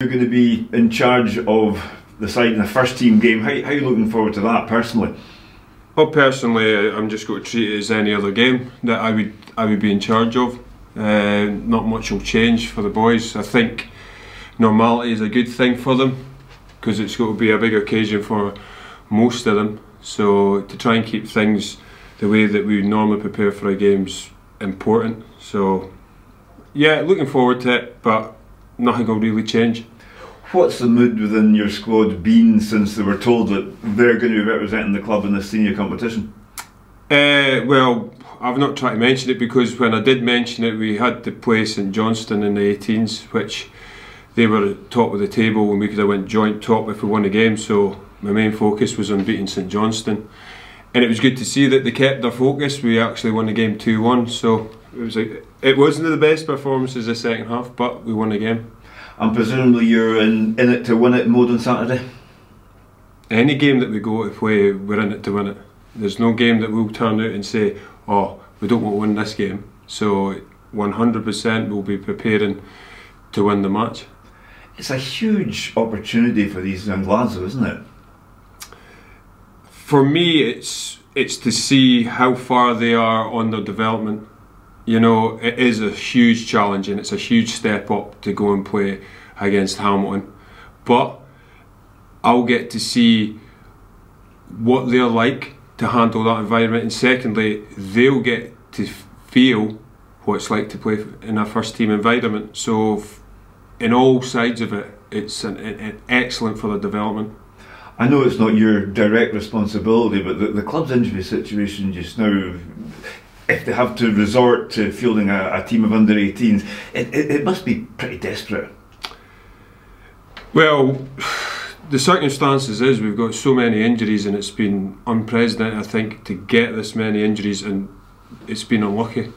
You're going to be in charge of the side in the first team game. How are you looking forward to that personally? Well, personally, I'm just going to treat it as any other game that I would be in charge of. Not much will change for the boys. I think normality is a good thing for them because it's going to be a big occasion for most of them. So to try and keep things the way that we would normally prepare for a game's important. So yeah, looking forward to it, but nothing will really change. What's the mood within your squad been since they were told that they're going to be representing the club in the senior competition? Well, I've not tried to mention it because when I did mention it, we had to play St Johnstone in the 18s, which they were at top of the table and we could have went joint top if we won the game. So my main focus was on beating St Johnstone, and it was good to see that they kept their focus. We actually won the game 2-1, so it wasn't the best performances the second half, but we won the game. And presumably you're in it to win it mode on Saturday? Any game that we go to play, we're in it to win it. There's no game that we'll turn out and say, oh, we don't want to win this game. So 100% we'll be preparing to win the match. It's a huge opportunity for these young lads though, isn't it? For me, it's to see how far they are on their development. You know, it is a huge challenge and it's a huge step up to go and play against Hamilton. But I'll get to see what they're like to handle that environment, and secondly, they'll get to feel what it's like to play in a first team environment. So in all sides of it, it's an excellent for their development. I know it's not your direct responsibility, but the club's injury situation just now, if they have to resort to fielding a team of under 18s, it must be pretty desperate. Well, the circumstances is we've got so many injuries and it's been unprecedented, I think, to get this many injuries, and it's been unlucky.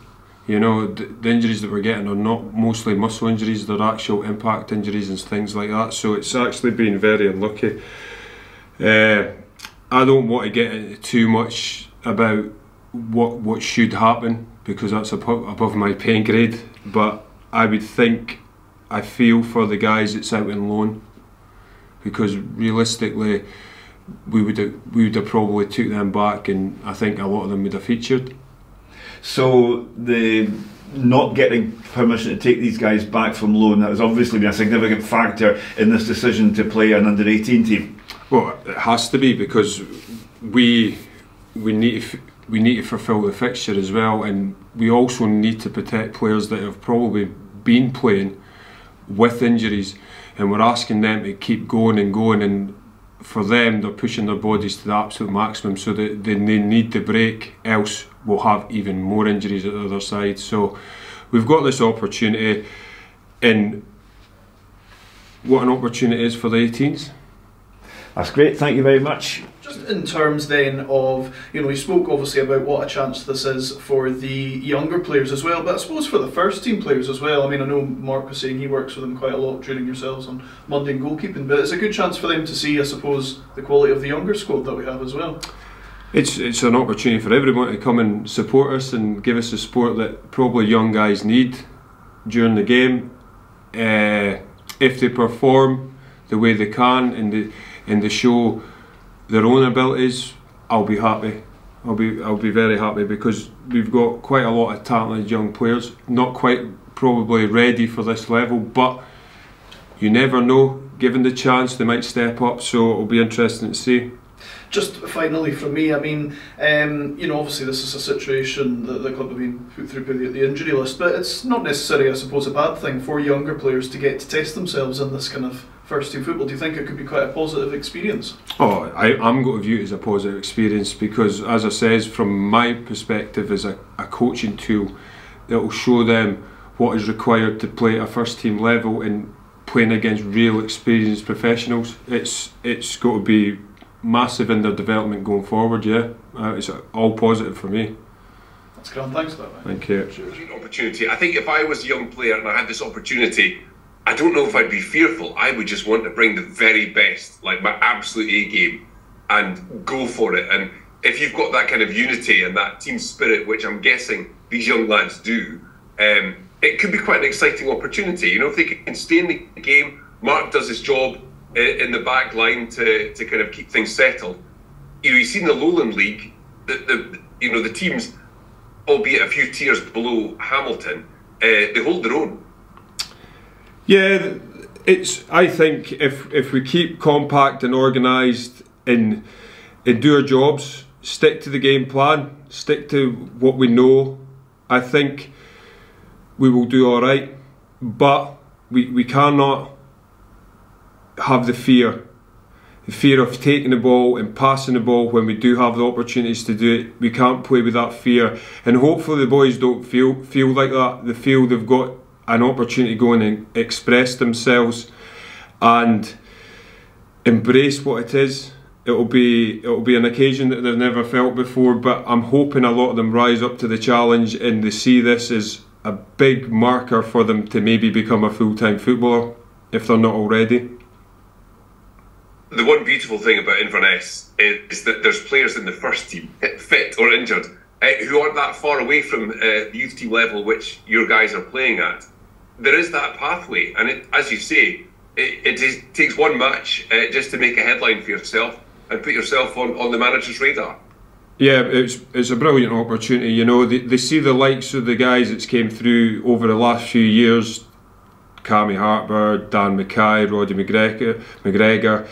You know, the injuries that we're getting are not mostly muscle injuries, they're actual impact injuries and things like that, so it's actually been very unlucky. I don't want to get into too much about what should happen because that's above my paying grade, but I would think, I feel for the guys that's out on loan, because realistically we would have probably took them back, and I think a lot of them would have featured. So the not getting permission to take these guys back from loan, that has obviously been a significant factor in this decision to play an under 18 team. Well, it has to be, because we need to fulfil the fixture as well, and we also need to protect players that have probably been playing with injuries, and we're asking them to keep going and going, and for them they're pushing their bodies to the absolute maximum, so that they need the break, else we'll have even more injuries at the other side. So we've got this opportunity, and what an opportunity it is for the 18s. That's great, thank you very much. Just in terms then of, you know, we spoke obviously about what a chance this is for the younger players as well, but I suppose for the first team players as well. I mean, I know Mark was saying he works with them quite a lot, training yourselves on Monday and goalkeeping, but it's a good chance for them to see, I suppose, the quality of the younger squad that we have as well. It's an opportunity for everyone to come and support us and give us the support that probably young guys need during the game. If they perform the way they can and they show their own abilities, I'll be happy. I'll be very happy, because we've got quite a lot of talented young players, not quite probably ready for this level, but you never know. Given the chance, they might step up, so it'll be interesting to see. Just finally from me, I mean, you know, obviously this is a situation that the club have been put through the injury list, but it's not necessarily, I suppose, a bad thing for younger players to get to test themselves in this kind of first team football. Do you think it could be quite a positive experience? Oh, I'm going to view it as a positive experience, because, as I says, from my perspective as a coaching tool, it will show them what is required to play at a first team level, and playing against real experienced professionals. It's got to be massive in their development going forward. Yeah, it's all positive for me. That's grand, thanks for that, man. Thank you. Opportunity. I think if I was a young player and I had this opportunity, I don't know if I'd be fearful. I would just want to bring the very best, like my absolute A game, and go for it. And if you've got that kind of unity and that team spirit, which I'm guessing these young lads do, it could be quite an exciting opportunity. You know, if they can stay in the game, Mark does his job in the back line to kind of keep things settled. You've seen the Lowland League, the teams, albeit a few tiers below Hamilton, they hold their own. Yeah, I think if we keep compact and organised and do our jobs, stick to the game plan, stick to what we know, I think we will do all right. But we cannot have the fear of taking the ball and passing the ball when we do have the opportunities to do it. We can't play with that fear, and hopefully the boys don't feel like that. They feel they've got an opportunity to go in and express themselves and embrace what it is. It'll be an occasion that they've never felt before, but I'm hoping a lot of them rise up to the challenge and they see this as a big marker for them to maybe become a full-time footballer if they're not already. The one beautiful thing about Inverness is that there's players in the first team, fit or injured, who aren't that far away from the youth team level which your guys are playing at. There is that pathway, and as you say, it takes one match just to make a headline for yourself and put yourself on the manager's radar. Yeah, it's a brilliant opportunity. You know, they see the likes of the guys that's came through over the last few years, Cammy Harper, Dan Mackay, Roddy McGregor.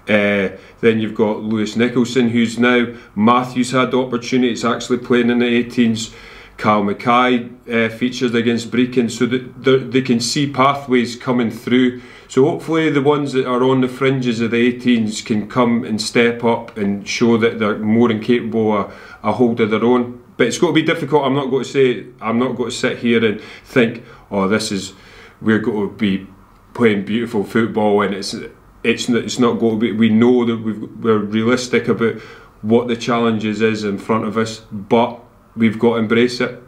Then you've got Lewis Nicholson, who's now, Matthew's had the opportunity, it's actually playing in the 18s. Cal Mackay featured against Brecon, so that they can see pathways coming through. So hopefully the ones that are on the fringes of the 18s can come and step up and show that they're more than capable of a hold of their own. But it's got to be difficult. I'm not going to sit here and think, oh, we're going to be playing beautiful football, and it's not going to be. We know that we're realistic about what the challenges is in front of us, but we've got to embrace it.